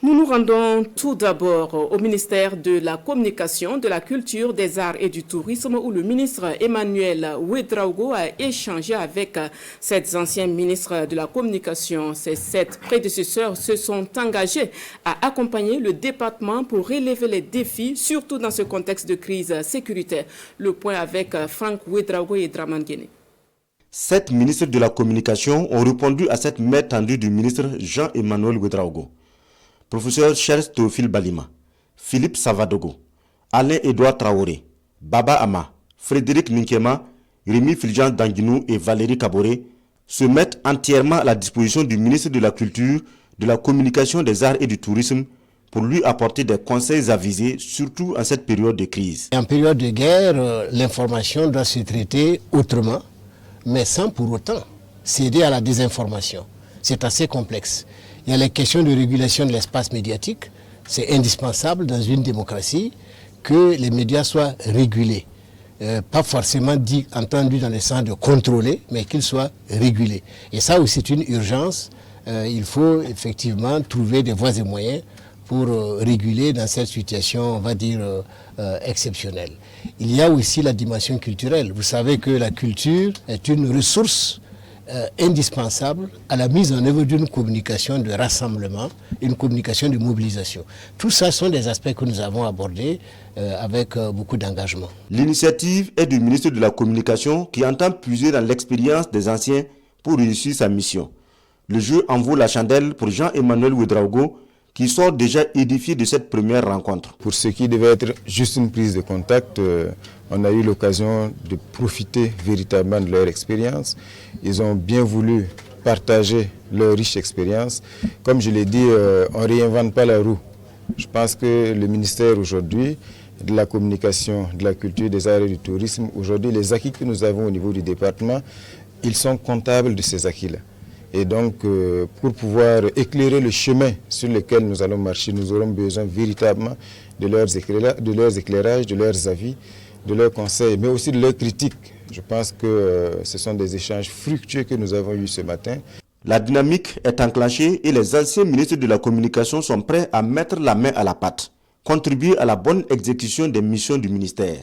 Nous nous rendons tout d'abord au ministère de la Communication, de la Culture, des Arts et du Tourisme où le ministre Emmanuel Ouédraogo a échangé avec sept anciens ministres de la Communication. Ces sept prédécesseurs se sont engagés à accompagner le département pour relever les défis, surtout dans ce contexte de crise sécuritaire. Le point avec Franck Ouédraogo et Draman Guéné. Sept ministres de la Communication ont répondu à cette main tendue du ministre Jean-Emmanuel Ouédraogo. Professeur Charles Théophile Balima, Philippe Savadogo, Alain-Édouard Traoré, Baba Ama, Frédéric Ninkema, Rémi Fulgence Danguinou et Valérie Kaboré se mettent entièrement à la disposition du ministre de la Culture, de la Communication, des Arts et du Tourisme pour lui apporter des conseils avisés, surtout en cette période de crise. En période de guerre, l'information doit se traiter autrement, mais sans pour autant céder à la désinformation. C'est assez complexe. Il y a les questions de régulation de l'espace médiatique. C'est indispensable dans une démocratie que les médias soient régulés. Pas forcément entendus dans le sens de contrôler, mais qu'ils soient régulés. Et ça aussi c'est une urgence. Il faut effectivement trouver des voies et moyens pour réguler dans cette situation, on va dire, exceptionnelle. Il y a aussi la dimension culturelle. Vous savez que la culture est une ressource indispensable à la mise en œuvre d'une communication de rassemblement, une communication de mobilisation. Tout ça sont des aspects que nous avons abordés avec beaucoup d'engagement. L'initiative est du ministre de la Communication qui entend puiser dans l'expérience des anciens pour réussir sa mission. Le jeu en vaut la chandelle pour Jean-Emmanuel Ouédraogo qui sort déjà édifié de cette première rencontre. Pour ce qui devait être juste une prise de contact, on a eu l'occasion de profiter véritablement de leur expérience. Ils ont bien voulu partager leur riche expérience. Comme je l'ai dit, on ne réinvente pas la roue. Je pense que le ministère aujourd'hui de la Communication, de la Culture, des Arts et du Tourisme, aujourd'hui les acquis que nous avons au niveau du département, ils sont comptables de ces acquis-là. Et donc, pour pouvoir éclairer le chemin sur lequel nous allons marcher, nous aurons besoin véritablement de leurs éclairages, de leurs avis, de leurs conseils, mais aussi de leurs critiques. Je pense que ce sont des échanges fructueux que nous avons eus ce matin. La dynamique est enclenchée et les anciens ministres de la Communication sont prêts à mettre la main à la pâte, contribuer à la bonne exécution des missions du ministère.